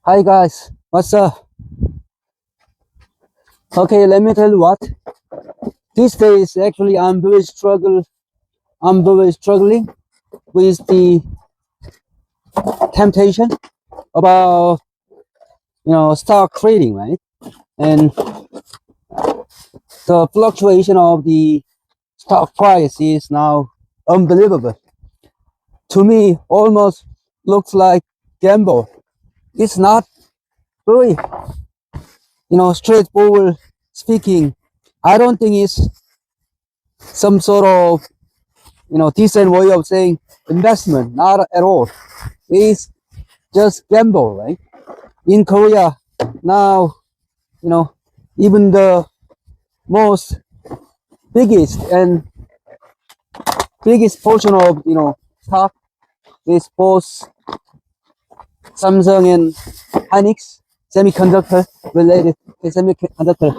Hi guys, what's up? Okay, let me tell you what. These days, actually, I'm very struggling with the temptation about stock trading, right? And the fluctuation of the stock price is now unbelievable. To me, almost looks like gamble. It's not very, straightforward speaking. I don't think it's some sort of decent way of saying investment. Not at all. It's just gamble, right? In Korea now, you know, even the most biggest portion of stock is both Samsung and Hynix semiconductor related semiconductor,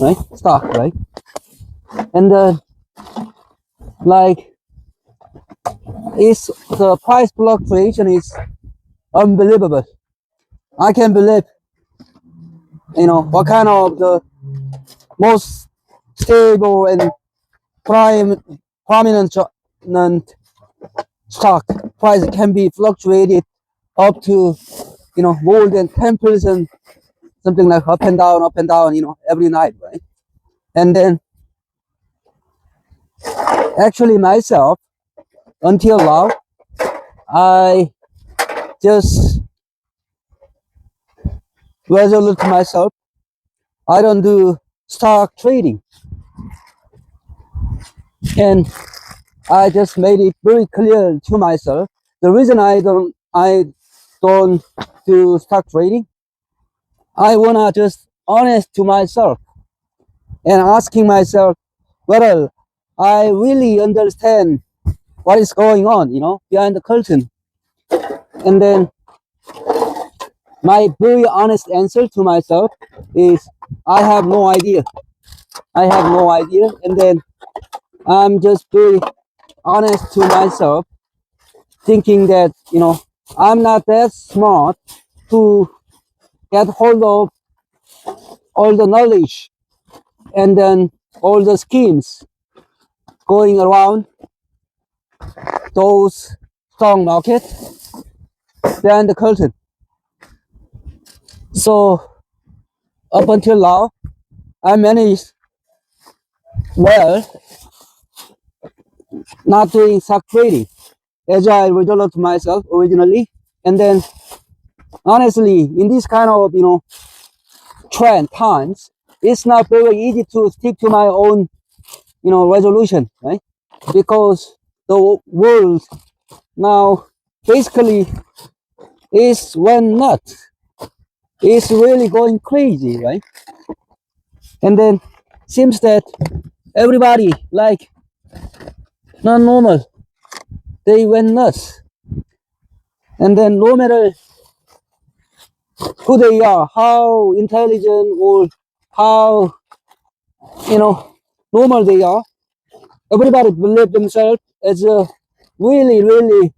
right? Stock, right? And like it's the price fluctuation is unbelievable. I can't believe what kind of the most stable and prime prominent stock price can be fluctuated up to more than 10%, something like up and down, every night, right? And then actually myself, until now, I just resolute to myself, I don't do stock trading. And I just made it very clear to myself the reason I don't do stock trading. I wanna just honest to myself and asking myself whether I really understand what is going on, behind the curtain. And then my very honest answer to myself is I have no idea. I have no idea. And then I'm just very honest to myself, thinking that, I'm not that smart to get hold of all the knowledge and then all the schemes going around those stock market behind the curtain. So up until now, I managed well not doing stock trading as I resolved myself originally. And then honestly, in this kind of trend times, it's not very easy to stick to my own resolution, right? Because the world now basically is went nuts. It's really going crazy, right? And then seems that everybody like not normal, they went nuts. And then no matter who they are, how intelligent or how you know normal they are, everybody believe themselves as a really really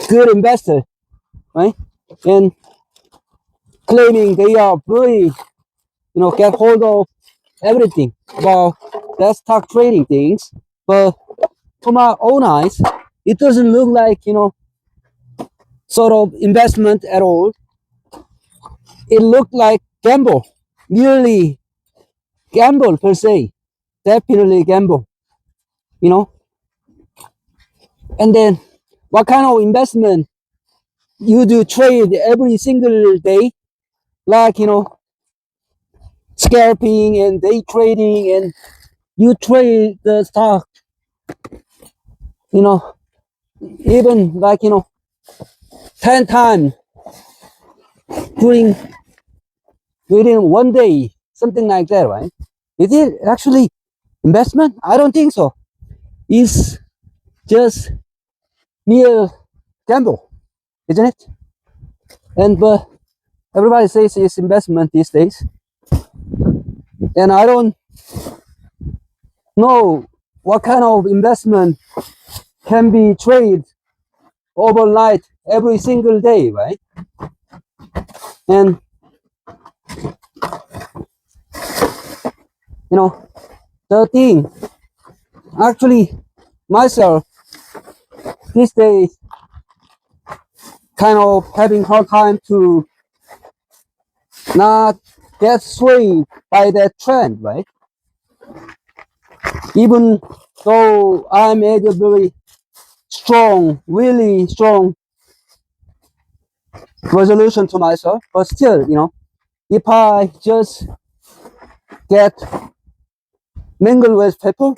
good investor, right? And claiming they are very get hold of everything about that stock trading things. But to my own eyes, it doesn't look like sort of investment at all. It looked like gamble, merely gamble per se, definitely gamble, you know. And then what kind of investment you do trade every single day, like scalping and day trading, and you trade the stock, you know, even like 10 times during within one day, something like that, right? Is it actually investment? I don't think so. It's just mere gamble, isn't it? And but everybody says it's investment these days, and I don't know what kind of investment can be traded overnight every single day, right? And you know, the thing, actually, myself these days kind of having hard time to not get swayed by that trend, right? Even though I made a very strong, really strong resolution to myself, but still, if I just get mingled with people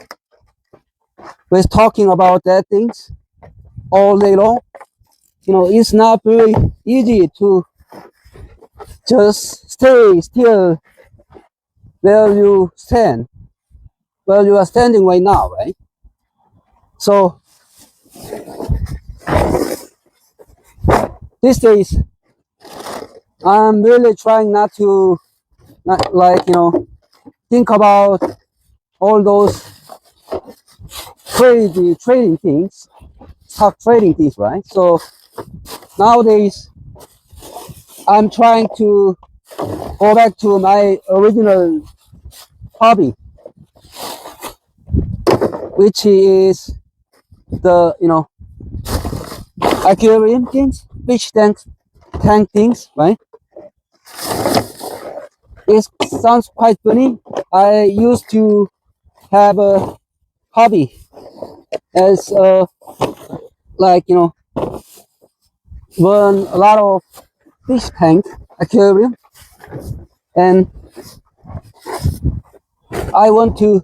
with talking about that things all day long, it's not very easy to just stay still where you stand, where you are standing right now, right? So these days, I'm really trying not to, not like, think about all those crazy trading things, stock trading things, right? So nowadays, I'm trying to go back to my original hobby, which is the, aquarium things, fish tank things, right? It sounds quite funny. I used to have a hobby as like, run a lot of fish tank aquarium, and I want to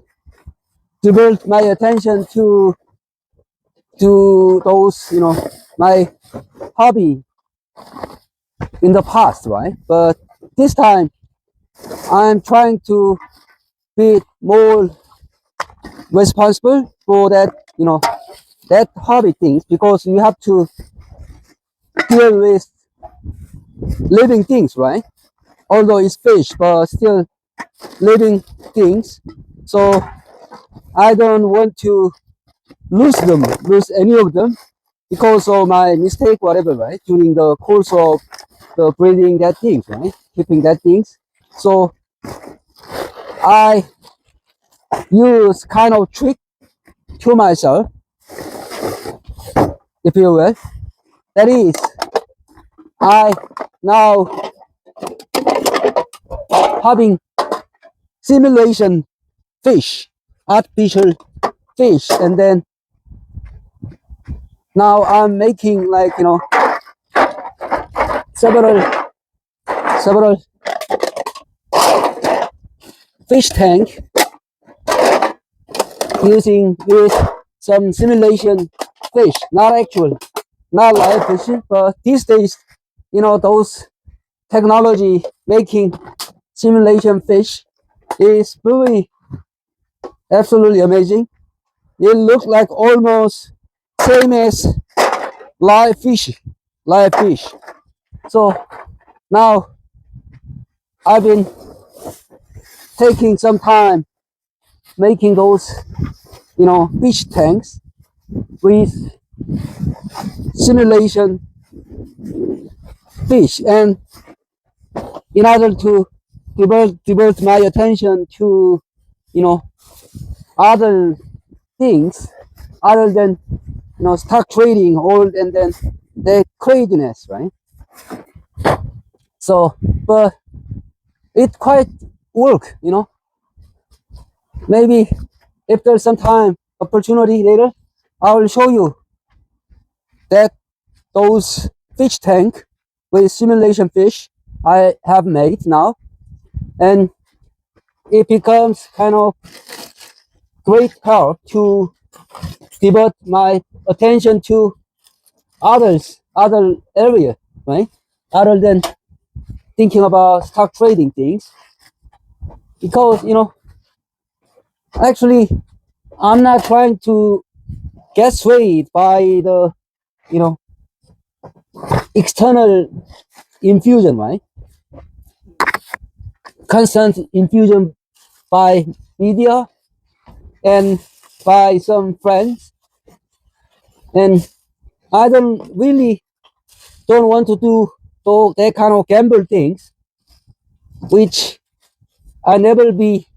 devote my attention to those, my hobby in the past, right? But this time I'm trying to be more responsible for that, that hobby things, because you have to deal with living things, right? Although it's fish, but still living things. So I don't want to lose any of them because of my mistake, whatever, right? During the course of the breeding that things, right? Keeping that things. So I use kind of trick to myself, if you will. That is, I now having simulation fish, artificial fish, and then now I'm making like, several fish tank using with some simulation fish, not actual, not live fish, but these days, those technology making simulation fish is really absolutely amazing. It looks like almost same as live fish, live fish. So now I've been taking some time making those, fish tanks with simulation fish, and in order to divert my attention to, other things other than, stock trading, or and then the craziness, right? So, but it quite work, maybe if there's some time opportunity later, I will show you that those fish tank with simulation fish I have made now, and it becomes kind of great help to divert my attention to other area, right? Other than thinking about stock trading things, because, actually I'm not trying to get swayed by the, you know, external infusion, right? Constant infusion by media and by some friends, and I don't want to do so that kind of gamble things, which I never be,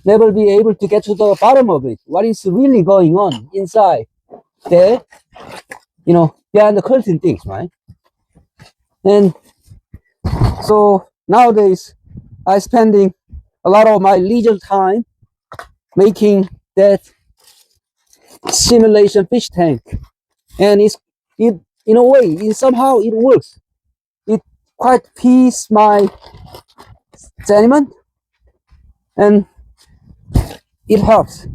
never be able to get to the bottom of it. What is really going on inside there, behind the curtain things, right? And so nowadays, I spending a lot of my leisure time making that simulation fish tank, and it in a way, somehow it works. It quite peace my sentiment, and it helps.